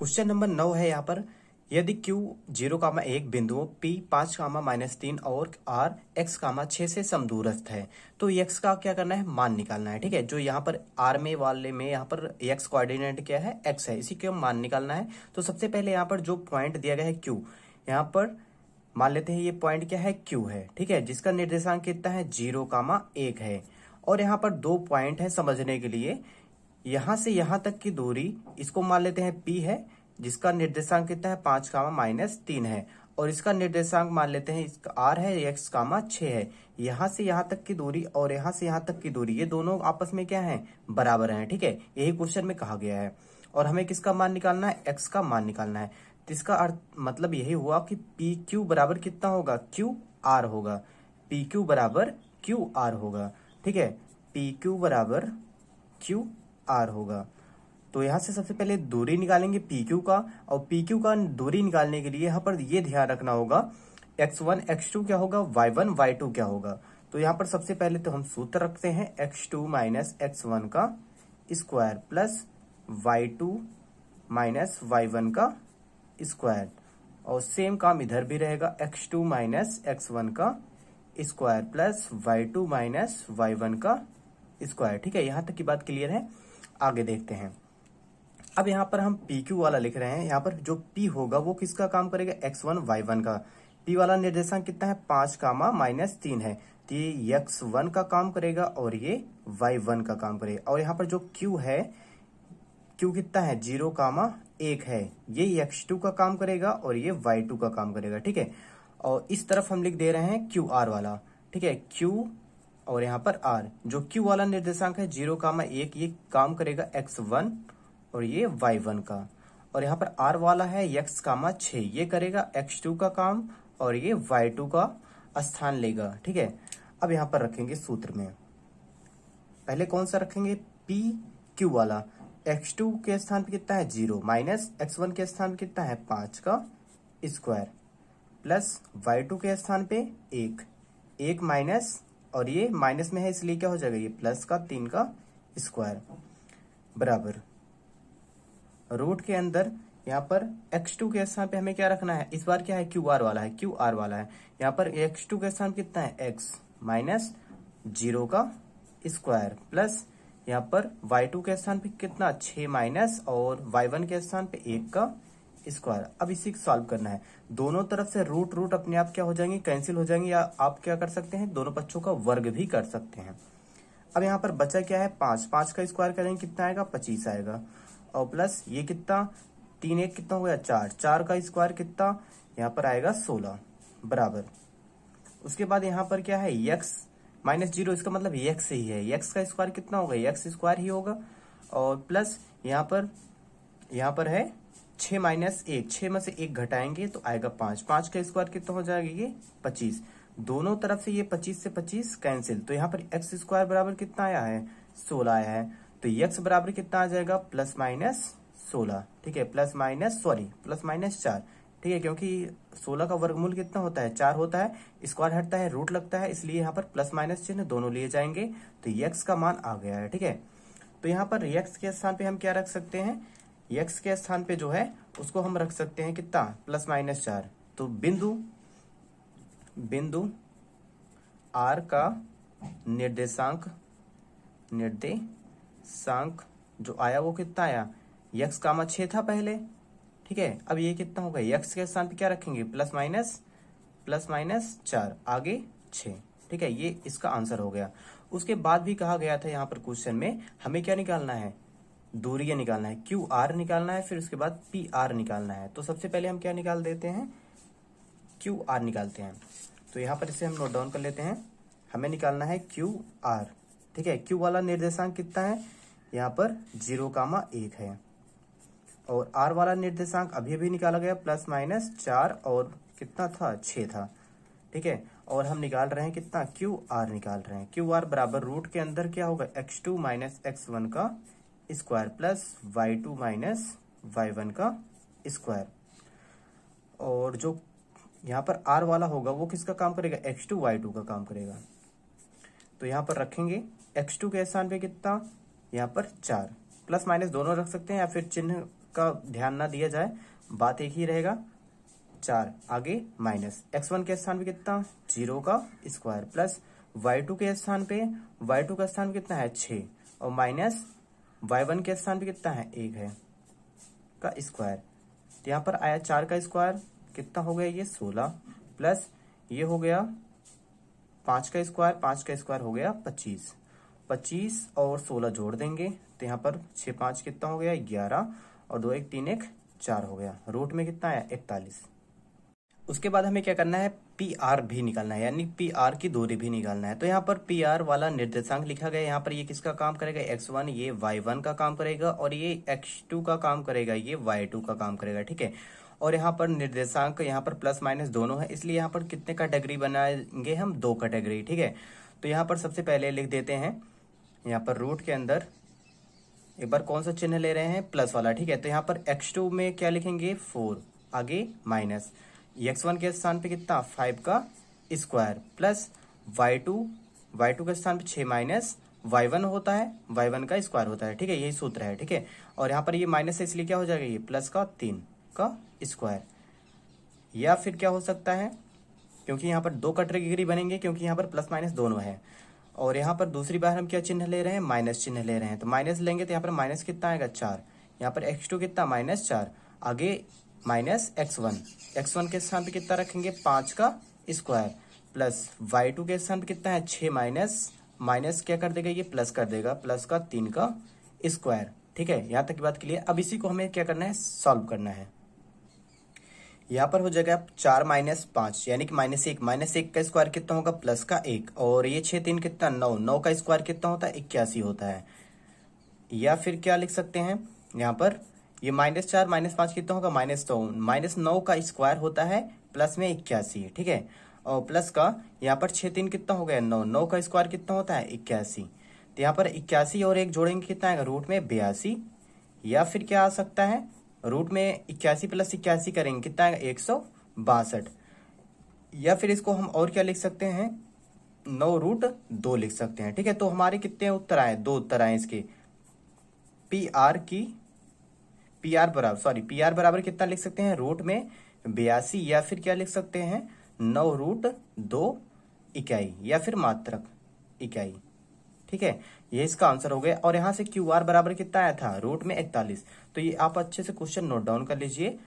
Question number 9 है यहाँ पर। यदि Q 0,1 बिंदुओं P 5, -3 और R X, 6 से समदूरस्थ है तो X का क्या करना है, मान निकालना है। ठीक है, जो यहाँ पर R में वाले में यहाँ पर X कोऑर्डिनेट क्या है, X है, इसी के मान निकालना है। तो सबसे पहले यहाँ पर जो पॉइंट दिया गया है Q, यहाँ पर मान लेते हैं ये पॉइंट क्या है, Q है। ठीक है, जिसका निर्देशांक कितना है, 0,1 है। और यहाँ पर दो पॉइंट है समझने के लिए, यहां से यहां तक की दूरी इसको मान लेते हैं P है, जिसका निर्देशांक कितना है, 5, -3 है। और इसका निर्देशांक मान लेते हैं इसका R है, X, 6 है। यहां से यहां तक की दूरी और यहां से यहां तक की दूरी, ये दोनों आपस में क्या है, बराबर हैं। ठीक है, यही क्वेश्चन में कहा गया है। और हमें किसका मान निकालना है, X का मान निकालना है। तो इसका अर्थ मतलब यही हुआ कि PQ बराबर कितना होगा, QR होगा। PQ बराबर QR होगा। ठीक है, PQ बराबर QR होगा। तो यहां से सबसे पहले दूरी निकालेंगे PQ का, और PQ का दूरी निकालने के लिए यहाँ पर ये ध्यान रखना होगा, x1 x2 क्या होगा, y1 y2 क्या होगा। तो यहाँ पर सबसे पहले तो हम सूत्र रखते हैं, x2 - x1 का स्क्वायर प्लस y2 - y1 का स्क्वायर। और सेम काम इधर भी रहेगा, x2 - x1 का स्क्वायर प्लस y2 - y1 का स्क्वायर। ठीक है, यहां तक की बात क्लियर है। आगे देखते हैं। अब यहाँ पर हम PQ वाला लिख रहे हैं। यहाँ पर जो P होगा वो किसका काम करेगा, x1 y1 का। P वाला निर्देशांक कितना है, 5, -3 है। तो ये x1 का काम करेगा और ये y1 का काम करेगा। और यहाँ पर जो Q है, Q कितना है, 0,1 है। ये x2 का काम करेगा और ये y2 का काम करेगा। ठीक है, और इस तरफ हम लिख दे रहे हैं QR वाला। ठीक है, Q और यहाँ पर R। जो Q वाला निर्देशांक है 0,1, ये काम करेगा x1 और ये y1 का। और यहाँ पर R वाला है x, 6, ये करेगा x2 का काम और ये y2 का स्थान लेगा। ठीक है, अब यहाँ पर रखेंगे सूत्र में, पहले कौन सा रखेंगे, PQ वाला। x2 के स्थान पे कितना है, 0, माइनस x1 के स्थान पे कितना है, 5 का स्क्वायर प्लस y2 के स्थान पे 1 माइनस, और ये माइनस में है इसलिए क्या हो जाएगा, ये प्लस का 3 का स्क्वायर बराबर रूट के अंदर। यहाँ पर x2 के स्थान पे हमें क्या रखना है, इस बार क्या है, QR वाला है, QR वाला है। यहाँ पर x2 के स्थान कितना है, x माइनस 0 का स्क्वायर प्लस यहाँ पर y2 के स्थान पे कितना, 6 माइनस, और y1 के स्थान पे 1 का स्क्वायर। अब इसी को सॉल्व करना है। दोनों तरफ से रूट रूट अपने आप क्या हो जाएंगे, कैंसिल हो जाएंगे, या आप क्या कर सकते हैं, दोनों पक्षों का वर्ग भी कर सकते हैं। अब यहाँ पर बचा क्या है, 5 का स्क्वायर करेंगे कितना आएगा, 25 आएगा। और प्लस ये कितना, 3 1 कितना हो गया, 4 का स्क्वायर कितना, यहाँ पर आएगा 16 बराबर। उसके बाद यहाँ पर क्या है, x -0, इसका मतलब x ही है। x का स्क्वायर कितना होगा, x स्क्वायर ही होगा। और प्लस यहाँ पर है 6 - 1, 6 में से 1 घटाएंगे तो आएगा 5 का स्क्वायर कितना हो जाएगा, ये 25। दोनों तरफ से ये 25 से 25 कैंसिल, तो यहाँ पर x स्क्वायर बराबर कितना आया है, 16 आया है। तो x बराबर कितना आ जाएगा, +-16। ठीक है, +-4। ठीक है, क्योंकि 16 का वर्गमूल कितना होता है, 4 होता है, स्क्वायर हटता है, रूट लगता है, इसलिए यहाँ पर प्लस- चिन्ह दोनों लिए जाएंगे। तो x का मान आ गया है। ठीक है, तो यहाँ पर x के स्थान पे हम क्या रख सकते हैं, x के स्थान पे जो है उसको हम रख सकते हैं कितना, +-4। तो बिंदु R का निर्देशांक जो आया वो कितना आया, x, 6 था पहले। ठीक है, अब ये कितना होगा, x के स्थान पे क्या रखेंगे, +-4 आगे 6। ठीक है, ये इसका आंसर हो गया। उसके बाद भी कहा गया था यहाँ पर क्वेश्चन में हमें क्या निकालना है, दूरियां निकालना है, QR निकालना है, फिर उसके बाद PR निकालना है। तो सबसे पहले हम क्या निकाल देते हैं, QR निकालते हैं। तो यहाँ पर इसे हम नोट डाउन कर लेते हैं, हमें निकालना है QR। ठीक है, Q वाला निर्देशांक कितना है, यहाँ पर 0,1 है। और R वाला निर्देशांक अभी निकाला गया, +-4, और कितना था, 6 था। ठीक है, और हम निकाल रहे हैं कितना, QR निकाल रहे हैं। QR बराबर रूट के अंदर क्या होगा, x2 - x1 का स्क्वायर प्लस y2 - y1 का स्क्वायर। और जो यहाँ पर R वाला होगा वो किसका काम करेगा, x2 y2 का काम करेगा। तो यहाँ पर रखेंगे x2 के स्थान पे कितना, यहाँ पर 4, प्लस माइनस दोनों रख सकते हैं, या फिर चिन्ह का ध्यान ना दिया जाए, बात एक ही रहेगा 4, आगे माइनस x1 के स्थान पे कितना 0 का स्क्वायर प्लस y2 के स्थान पे y2 का स्थान कितना है 6 और माइनस y1 के स्थान पे कितना है 1 है का स्क्वायर। तो यहाँ पर आया 4 का स्क्वायर कितना हो गया ये 16 प्लस ये हो गया 5 का स्क्वायर, 5 का स्क्वायर हो गया 25, 25 और 16 जोड़ देंगे तो यहाँ पर 6 5 कितना हो गया 11 और 2 1 3 1 4 हो गया। रूट में कितना है 41। उसके बाद हमें क्या करना है पी आर भी निकालना है, यानी पी आर की दूरी भी निकालना है। तो यहाँ पर पी आर वाला निर्देशांक लिखा गया, यहाँ पर ये किसका काम करेगा x1, ये y1 का काम करेगा और ये x2 का काम करेगा, ये y2 का काम करेगा, ठीक है। और यहाँ पर निर्देशांक यहाँ पर प्लस माइनस दोनों है, इसलिए यहाँ पर कितने कैटेगरी बनाएंगे हम 2 कैटेगरी, ठीक है। तो यहाँ पर सबसे पहले लिख देते हैं यहाँ पर रूट के अंदर एक बार कौन सा चिन्ह ले रहे हैं प्लस वाला, ठीक है। तो यहाँ पर x2 में क्या लिखेंगे 4, आगे माइनस x1 के स्थान पे कितना 5 का स्क्वायर प्लस y2 के स्थान पे 6 माइनस y1 होता है, y1 का स्क्वायर होता है, ठीक है, यही सूत्र है, ठीक है। और यहाँ पर ये माइनस है इसलिए क्या हो जाएगा ये प्लस का 3 का स्क्वायर। या फिर क्या हो सकता है, क्योंकि यहाँ पर 2 कैटेगरी बनेंगे, क्योंकि यहाँ पर प्लस माइनस दोनों है और यहाँ पर दूसरी बार हम क्या चिन्ह ले रहे हैं माइनस चिन्ह ले रहे हैं। तो माइनस लेंगे तो यहाँ पर माइनस कितना आएगा 4, यहाँ पर x2 कितना -4, आगे माइनस x1 के स्थान पे कितना रखेंगे 5 का स्क्वायर प्लस y2 के स्थान पे कितना है 6 माइनस क्या कर देगा ये प्लस कर देगा, प्लस का 3 का स्क्वायर, ठीक है। यहाँ तक की बात क्लियर। अब इसी को हमें क्या करना है सॉल्व करना है। यहाँ पर हो जाएगा 4 - 5 यानी कि -1 का स्क्वायर कितना होगा प्लस का 1 और ये 6 3 कितना 9 का स्क्वायर कितना होता है 81 होता है। या फिर क्या लिख सकते हैं यहाँ पर ये -4 - 5 कितना होगा -9 का स्क्वायर होता है प्लस में 81, ठीक है। और प्लस का यहाँ पर 6 3 कितना हो गया 9 का स्क्वायर कितना होता है 81। तो यहाँ पर 81 और 1 जोड़ेंगे कितना आएगा रूट में 82। या फिर क्या आ सकता है रूट में 81 + 81 करेंगे कितना आएगा 162। या फिर इसको हम और क्या लिख सकते हैं 9√2 लिख सकते हैं, ठीक है। तो हमारे कितने उत्तर आए 2 उत्तर आए इसके। पी आर बराबर कितना लिख सकते हैं रूट में 82 या फिर क्या लिख सकते हैं 9√2 इकाई या फिर मात्रक इकाई, ठीक है। ये इसका आंसर हो गया। और यहाँ से क्यू आर बराबर कितना आया था रूट में 41। तो ये आप अच्छे से क्वेश्चन नोट डाउन कर लीजिए।